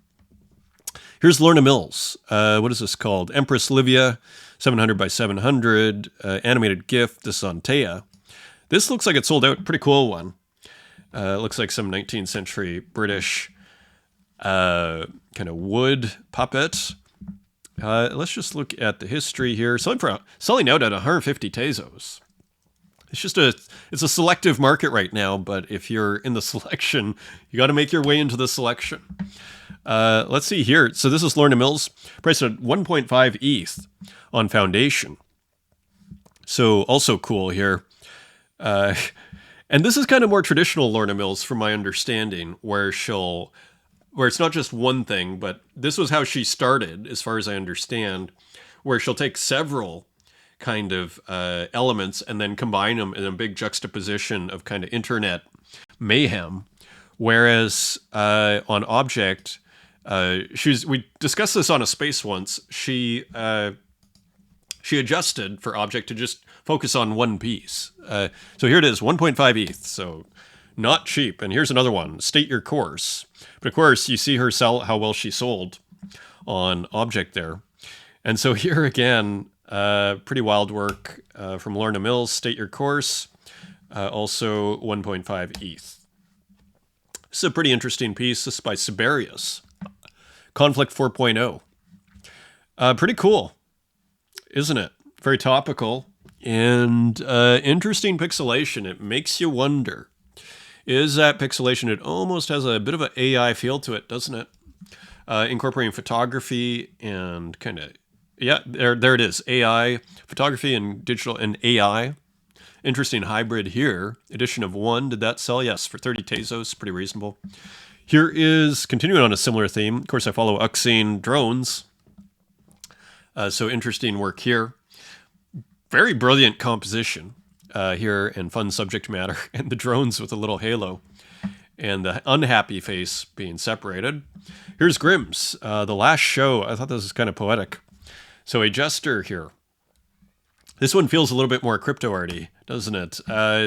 Here's Lorna Mills. What is this called? Empress Livia, 700 by 700, animated GIF. This is on Taya. This looks like it sold out. Pretty cool one. It looks like some 19th century British kind of wood puppet. Let's just look at the history here. Selling out at 150 Tezos. It's a selective market right now, but if you're in the selection, you got to make your way into the selection. Let's see here. So this is Lorna Mills, priced at 1.5 ETH on Foundation. So also cool here. And this is kind of more traditional Lorna Mills from my understanding, where it's not just one thing, but this was how she started, as far as I understand, where she'll take several kind of elements and then combine them in a big juxtaposition of kind of internet mayhem. Whereas on Object, we discussed this on a space once. She adjusted for Object to just focus on one piece. So here it is, 1.5 ETH. So not cheap. And here's another one, State Your Course. But of course, you see her sell how well she sold on Object there. And so here again, pretty wild work from Lorna Mills, State Your Course, also 1.5 ETH. This is a pretty interesting piece. This is by Siberius, Conflict 4.0. Pretty cool, isn't it? Very topical and interesting pixelation. It makes you wonder. Is that pixelation? It almost has a bit of an AI feel to it, doesn't it? Incorporating photography and kind of, yeah, there it is. AI, photography and digital and AI. Interesting hybrid here. Edition of 1. Did that sell? Yes, for 30 Tezos. Pretty reasonable. Here is, continuing on a similar theme. Of course, I follow Uxine Drones. So interesting work here. Very brilliant composition. Here and fun subject matter, and the drones with a little halo and the unhappy face being separated. Here's Grimm's, the last show. I thought this was kind of poetic. So a jester here. This one feels a little bit more crypto arty, doesn't it?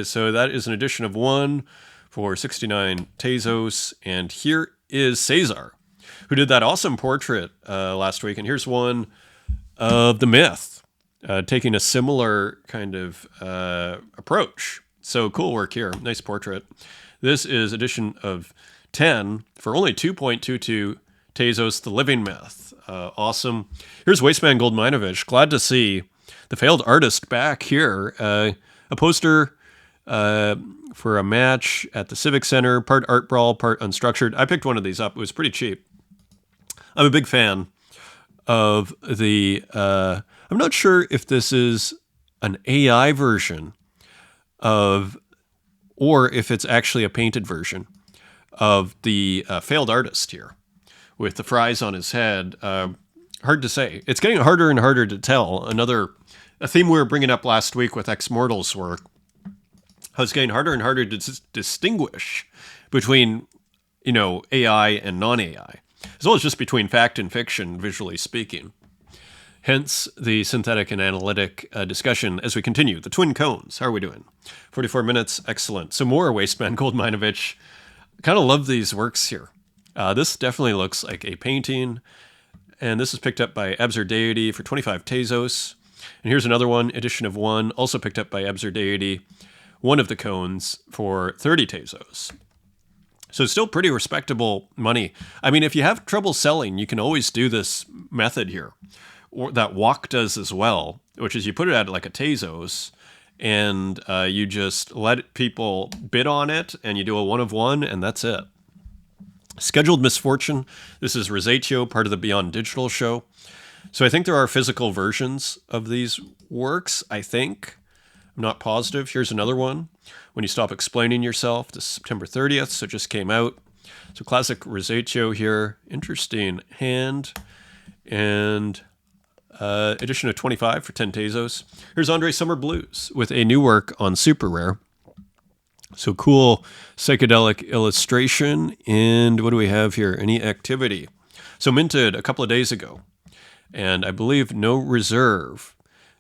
So that is an edition of 1 for 69 Tezos. And here is Cesar, who did that awesome portrait last week. And here's one of the Myth. Taking a similar kind of approach. So cool work here. Nice portrait. This is edition of 10 for only 2.22 Tezos, The Living Myth. Awesome. Here's Wasteman Goldminovich. Glad to see the failed artist back here. A poster for a match at the Civic Center, part art brawl, part unstructured. I picked one of these up. It was pretty cheap. I'm a big fan of the... I'm not sure if this is an AI version of, or if it's actually a painted version of the failed artist here with the fries on his head. Hard to say. It's getting harder and harder to tell. A theme we were bringing up last week with Ex Mortal's work. How it's getting harder and harder to distinguish between, AI and non-AI, as well as just between fact and fiction, visually speaking. Hence the synthetic and analytic discussion as we continue. The twin cones, how are we doing? 44 minutes, excellent. So more Wasteman Goldminovich. Kind of love these works here. This definitely looks like a painting. And this is picked up by Absurdeity for 25 Tezos. And here's another one, edition of 1, also picked up by Absurdeity, one of the cones for 30 Tezos. So it's still pretty respectable money. I mean, if you have trouble selling, you can always do this method here, or that Walk does as well, which is you put it at like a Tezos, and you just let people bid on it, and you do a 1 of 1, and that's it. Scheduled Misfortune. This is Rosaccio, part of the Beyond Digital show. So I think there are physical versions of these works, I think. I'm not positive. Here's another one. When You Stop Explaining Yourself. This is September 30th, so it just came out. So classic Rosaccio here. Interesting hand. And edition of 25 for 10 Tezos. Here's Andre Summer Blues with a new work on Super Rare. So cool psychedelic illustration. And what do we have here? Any activity? So minted a couple of days ago. And I believe no reserve.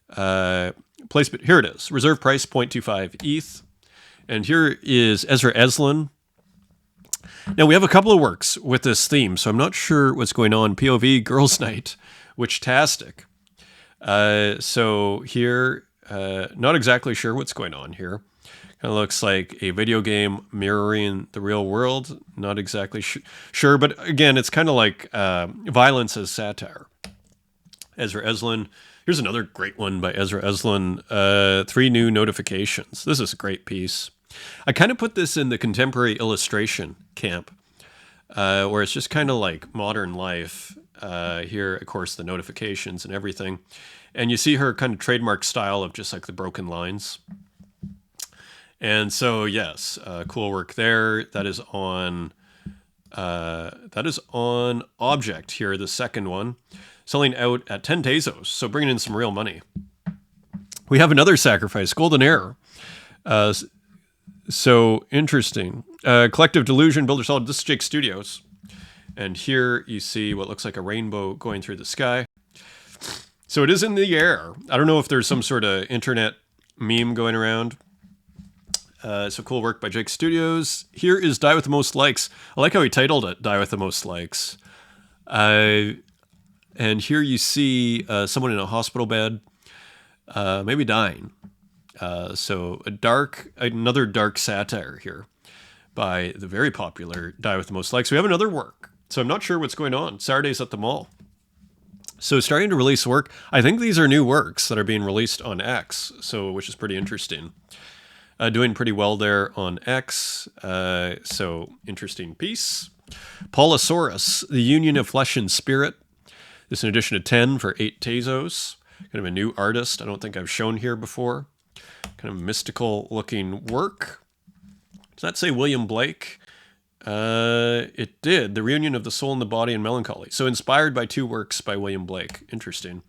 Placement, here it is. Reserve price 0.25 ETH. And here is Ezra Eslin. Now we have a couple of works with this theme, so I'm not sure what's going on. POV Girls Night, Witch-tastic. So here, not exactly sure what's going on here. Kind of looks like a video game mirroring the real world. Not exactly sure, but again, it's kind of like violence as satire. Ezra Eslin. Here's another great one by Ezra Eslin. 3 new notifications. This is a great piece. I kind of put this in the contemporary illustration camp, where it's just kind of like modern life. Here, of course, the notifications and everything. And you see her kind of trademark style of just like the broken lines. And so, yes, cool work there. That is on Object here, the second one, selling out at 10 Tezos, so bringing in some real money. We have another sacrifice, Golden Error. So interesting. Collective Delusion, Builder Solid. This is Jake Studios. And here you see what looks like a rainbow going through the sky. So it is in the air. I don't know if there's some sort of internet meme going around. So cool work by Jake Studios. Here is Die With The Most Likes. I like how he titled it, Die With The Most Likes. And here you see someone in a hospital bed, maybe dying. So another dark satire here by the very popular Die With The Most Likes. We have another work. So I'm not sure what's going on. Saturdays at the Mall. So starting to release work. I think these are new works that are being released on X, so which is pretty interesting. Doing pretty well there on X. So interesting piece. Paulosaurus, The Union of Flesh and Spirit. This is an edition of 10 for 8 Tezos. Kind of a new artist I don't think I've shown here before. Kind of mystical looking work. Does that say William Blake? It did. The Reunion of the Soul and the Body and Melancholy. So inspired by 2 works by William Blake. Interesting.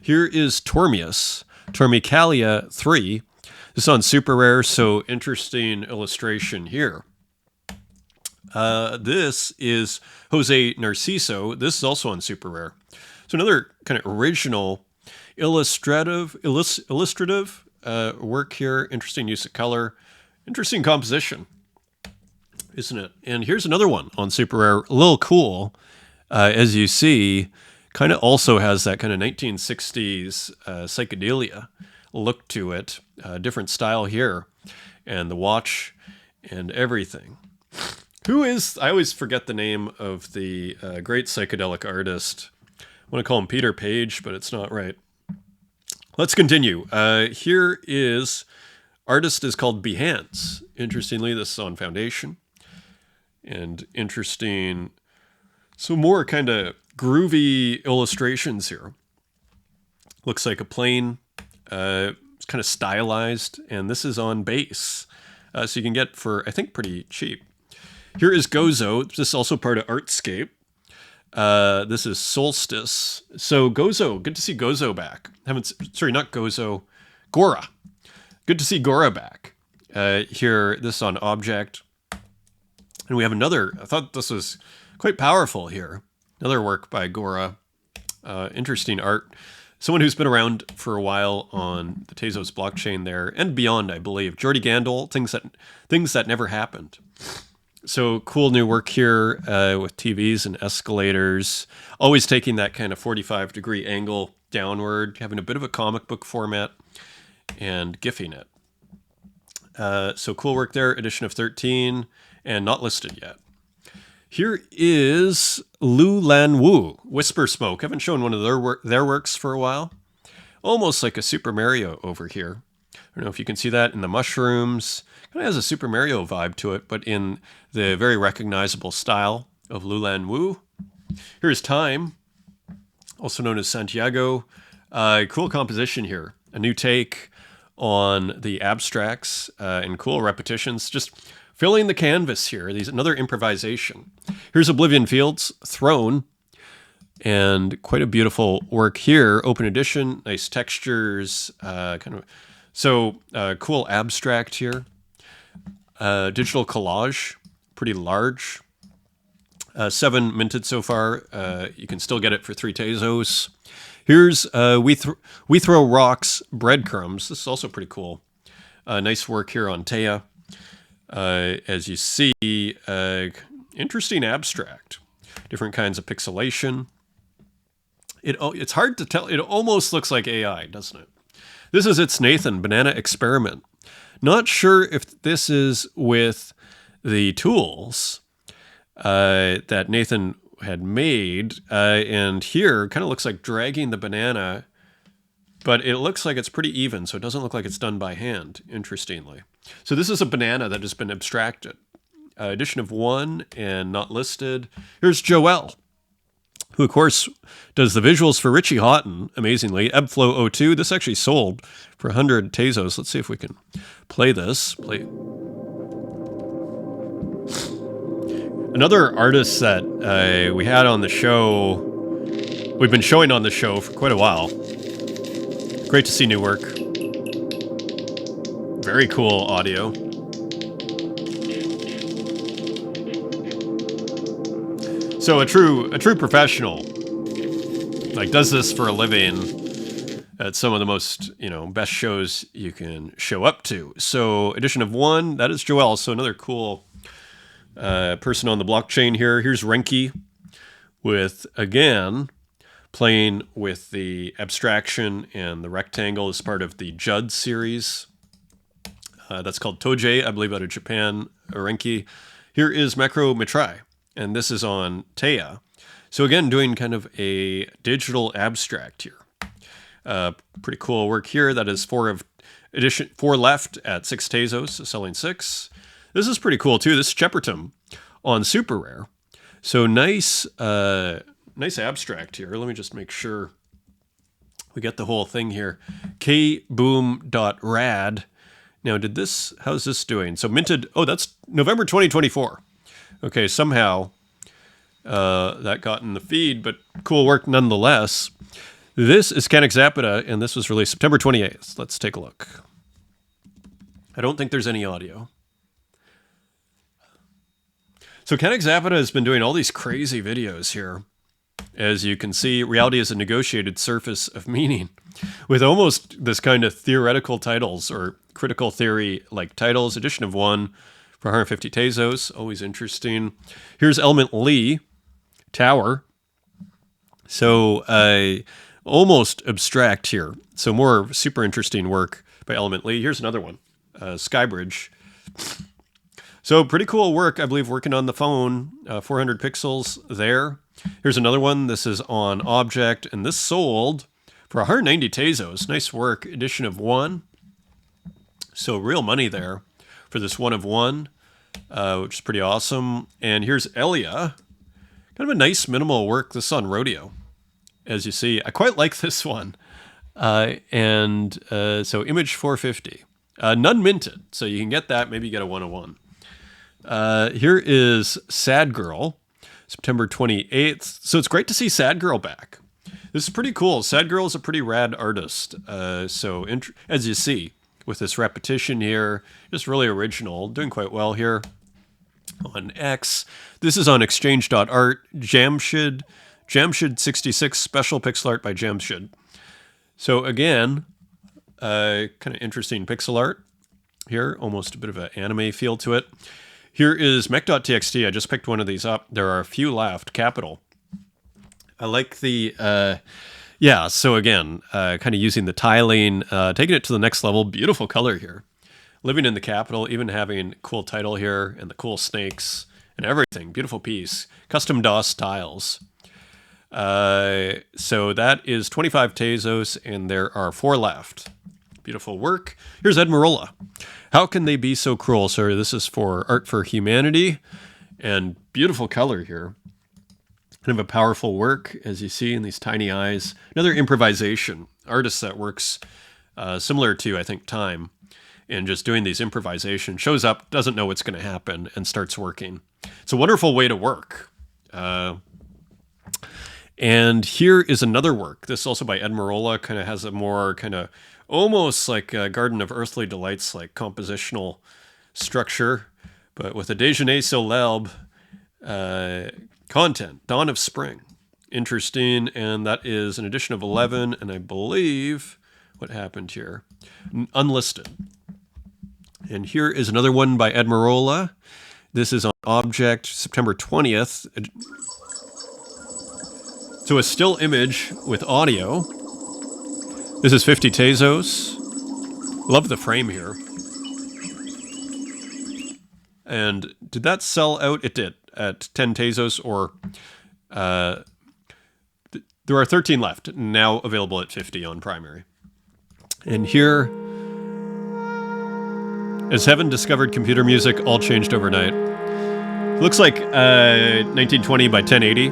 Here is Tormius, Tormicalia 3. This is on Super Rare, so interesting illustration here. This is Jose Narciso. This is also on Super Rare. So another kind of original illustrative work here. Interesting use of color. Interesting composition, isn't it? And here's another one on Super Rare. A little cool, as you see. Kind of also has that kind of 1960s psychedelia look to it. Different style here. And the watch and everything. I always forget the name of the great psychedelic artist. I want to call him Peter Page, but it's not right. Let's continue. Here is, artist is called Behance. Interestingly, this is on Foundation. And interesting, so more kind of groovy illustrations here. Looks like a plane. It's kind of stylized, and this is on base. So you can get for, I think, pretty cheap. Here is Gozo. This is also part of Artscape. This is Solstice. So Gozo, good to see Gozo back. Not Gozo, Gora. Good to see Gora back. Here, this is on Object. And we have another, I thought this was quite powerful here. Another work by Gora. Interesting art. someone who's been around for a while on the Tezos blockchain there and beyond, I believe. Jordy Gandol, things that never happened. So cool new work here with TVs and escalators, always taking that kind of 45-degree angle downward, having a bit of a comic book format, and GIFing it. So cool work there, edition of 13, and not listed yet. Here is Lu Lan Wu, Whisper Smoke. Haven't shown one of their works for a while. Almost like a Super Mario over here. I don't know if you can see that in the mushrooms. Kind of has a Super Mario vibe to it, but in the very recognizable style of Lu Lan Wu. Here's Time, also known as Santiago. Cool composition here. A new take on the abstracts and cool repetitions. Just filling the canvas here. Another improvisation. Here's Oblivion Fields, Throne, and quite a beautiful work here. Open edition, nice textures, cool abstract here. Digital collage, pretty large. 7 minted so far. You can still get it for 3 Tezos. Here's We Throw Rocks, Breadcrumbs. This is also pretty cool. Nice work here on Taya. As you see, interesting abstract. Different kinds of pixelation. It's hard to tell. It almost looks like AI, doesn't it? This is It's Nathan, Banana Experiment. Not sure if this is with the tools that Nathan had made. And here, kind of looks like dragging the banana, but it looks like it's pretty even, so it doesn't look like it's done by hand, interestingly. So this is a banana that has been abstracted. Edition of 1 and not listed. Here's Joel, who, of course, does the visuals for Richie Houghton, amazingly. Ebflow 02. This actually sold for 100 Tezos. Let's see if we can play this. Another artist that we had on the show, we've been showing on the show for quite a while. Great to see new work. Very cool audio. So a true professional, like, does this for a living at some of the most, best shows you can show up to. So edition of 1, that is Joel. So another cool person on the blockchain here. Here's Renki with, again, playing with the abstraction and the rectangle as part of the Judd series. That's called Toje, I believe, out of Japan. Renki. Here is Macro Mitrai, and this is on Taya. So again, doing kind of a digital abstract here. Pretty cool work here. That is 4 left at 6 Tezos, selling 6. This is pretty cool too. This is Shepperton on Super Rare. So nice abstract here. Let me just make sure we get the whole thing here. kboom.rad. Now, how's this doing? So minted, that's November 2024. Okay, somehow that got in the feed, but cool work nonetheless. This is Canik Zapata, and this was released September 28th. Let's take a look. I don't think there's any audio. So Canik Zapata has been doing all these crazy videos here. As you can see, reality is a negotiated surface of meaning, with almost this kind of theoretical titles or critical theory-like titles. Edition of 1 for 150 Tezos, always interesting. Here's Element Lee, Tower. So almost abstract here. So more super interesting work by Element Lee. Here's another one, Skybridge. So pretty cool work, I believe, working on the phone. 400 pixels there. Here's another one. This is on Object, and this sold for 190 Tezos. Nice work. Edition of 1. So real money there for this 1 of 1, which is pretty awesome. And here's Elia. Kind of a nice minimal work. This is on Rodeo, as you see. I quite like this one. So image 450. None minted, so you can get that. Maybe you get a 1 of 1. Here is Sad Girl, September 28th. So it's great to see Sad Girl back. This is pretty cool. Sad Girl is a pretty rad artist. As you see, with this repetition here, just really original, doing quite well here on X. This is on exchange.art, Jamshid 66, special pixel art by Jamshid. So again, kind of interesting pixel art here, almost a bit of an anime feel to it. Here is mech.txt. I just picked one of these up. There are a few left. Capital. I like the, yeah, so again, kind of using the tiling, taking it to the next level. Beautiful color here. Living in the capital, even having cool title here and the cool snakes and everything. Beautiful piece. Custom DOS tiles. So that is 25 Tezos, and there are 4 left. Beautiful work. Here's Ed Marola. How can they be so cruel? So this is for Art for Humanity, and beautiful color here. Kind of a powerful work, as you see in these tiny eyes. Another improvisation. Artist that works similar to, I think, Time, and just doing these improvisation. Shows up, doesn't know what's going to happen, and starts working. It's a wonderful way to work. And here is another work. This is also by Ed Marola. Kind of has a more kind of almost like a Garden of Earthly Delights, like compositional structure, but with a déjeuner so l'herbe content. Dawn of Spring. Interesting. And that is an edition of 11. And I believe what happened here? Unlisted. And here is another one by Ed Marola. This is on Object, September 20th. So a still image with audio. This is 50 Tezos. Love the frame here. And did that sell out? It did, at 10 Tezos, or there are 13 left, now available at 50 on Primary. And here, as heaven discovered computer music, all changed overnight. Looks like 1920 by 1080.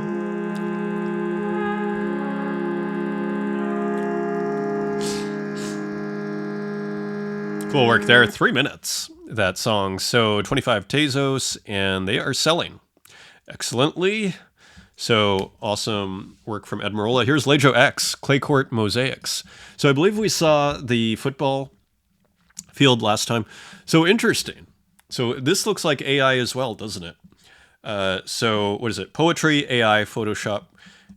Cool work there. 3 minutes, that song. So 25 Tezos, and they are selling excellently. So awesome work from Ed Marola. Here's Lejo X, Clay Court Mosaics. So I believe we saw the football field last time. So interesting. So this looks like AI as well, doesn't it? So what is it? Poetry, AI, Photoshop,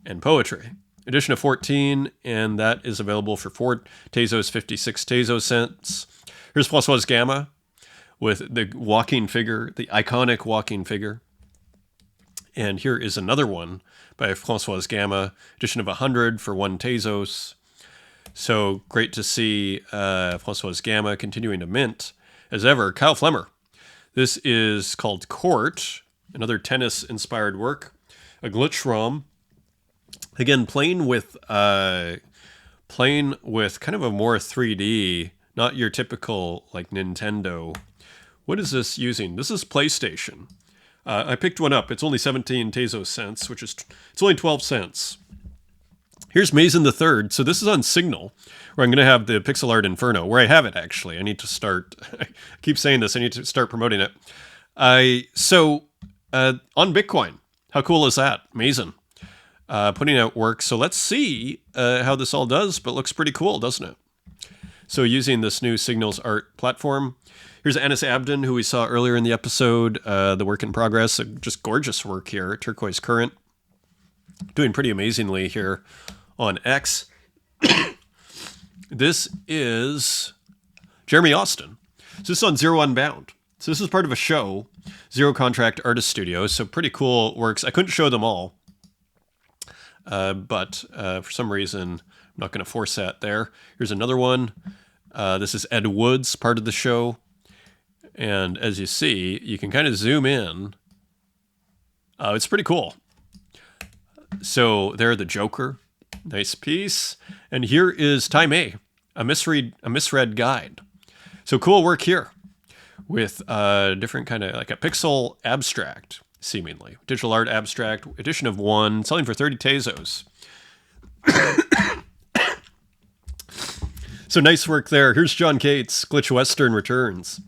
and poetry. Edition of 14, and that is available for 4 Tezos, 56 Tezos cents. Here's Francois Gamma with the walking figure, the iconic walking figure. And here is another one by Francois Gamma, edition of 100 for 1 Tezos. So great to see Francois Gamma continuing to mint as ever. Kyle Flemmer. This is called Court, another tennis-inspired work. A glitch ROM. Again, playing with kind of a more 3D, not your typical like Nintendo. What is this using? This is PlayStation. I picked one up. It's only 17 Tezos cents, which is it's only 12 cents. Here's Mason the Third. So this is on Signal, where I'm going to have the Pixel Art Inferno, where I have it actually. I need to start. I keep saying this. I need to start promoting it. On Bitcoin. How cool is that? Mason. Putting out work. So let's see how this all does, but looks pretty cool, doesn't it? So using this new Signals art platform. Here's Anis Abdin, who we saw earlier in the episode, the work in progress. Just gorgeous work here. Turquoise Current. Doing pretty amazingly here on X. This is Jeremy Austin. So this is on Zero Unbound. So this is part of a show, Zero Contract Artist Studio. So pretty cool works. I couldn't show them all. But for some reason, I'm not going to force that there. Here's another one. This is Ed Woods, part of the show. And as you see, you can kind of zoom in. It's pretty cool. So there, the Joker. Nice piece. And here is Time a misread guide. So cool work here with different kind of like a pixel abstract, seemingly. Digital art abstract, edition of 1, selling for 30 Tezos. So nice work there. Here's John Cates, Glitch Western returns.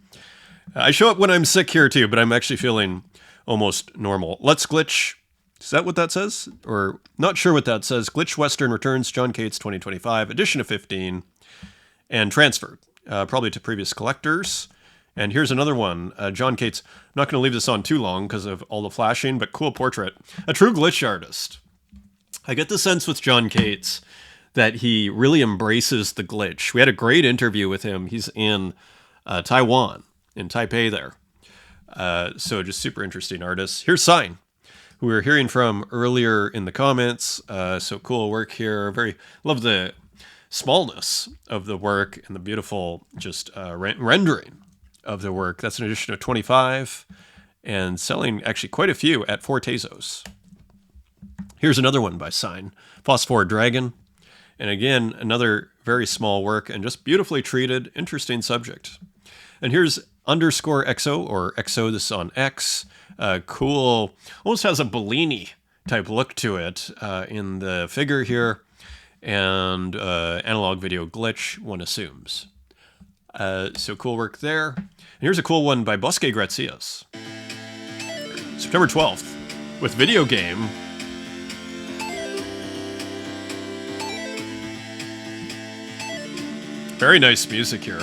I show up when I'm sick here too, but I'm actually feeling almost normal. Let's glitch. Is that what that says? Or not sure what that says. Glitch Western returns, John Cates 2025, edition of 15, and transferred, probably to previous collectors. And here's another one, John Cates. I'm not going to leave this on too long because of all the flashing, but cool portrait. A true glitch artist. I get the sense with John Cates that he really embraces the glitch. We had a great interview with him. He's in Taiwan, in Taipei there. So just super interesting artist. Here's Sign, who we were hearing from earlier in the comments. So cool work here. Love the smallness of the work and the beautiful just rendering of the work. That's an edition of 25 and selling actually quite a few at 4 Tezos. Here's another one by Sign, Phosphor Dragon. And again, another very small work and just beautifully treated, interesting subject. And here's _XO or XO, this is on X. Cool, almost has a Bellini type look to it in the figure here. And analog video glitch, one assumes. So cool work there. And here's a cool one by Bosque Gracias. September 12th with video game. Very nice music here.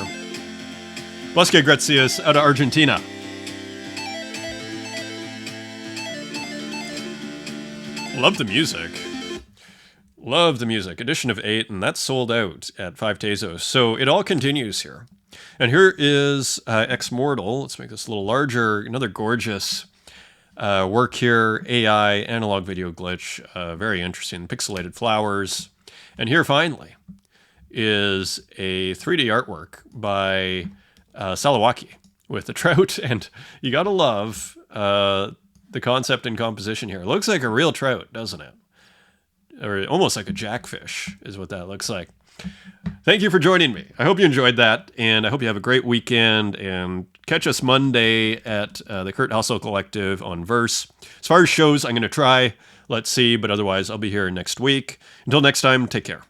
Bosque Gracias out of Argentina. Love the music. Love the music. Edition of 8, and that's sold out at 5 Tezos. So it all continues here. And here is Ex Mortal. Let's make this a little larger. Another gorgeous work here. AI, analog video glitch. Very interesting. Pixelated flowers. And here finally is a 3D artwork by Salawaki with the trout. And you got to love the concept and composition here. It looks like a real trout, doesn't it? Or almost like a jackfish is what that looks like. Thank you for joining me. I hope you enjoyed that, and I hope you have a great weekend, and catch us Monday at the Kurt Hassel Collective on Verse. As far as shows, I'm going to try. Let's see, but otherwise I'll be here next week. Until next time, take care.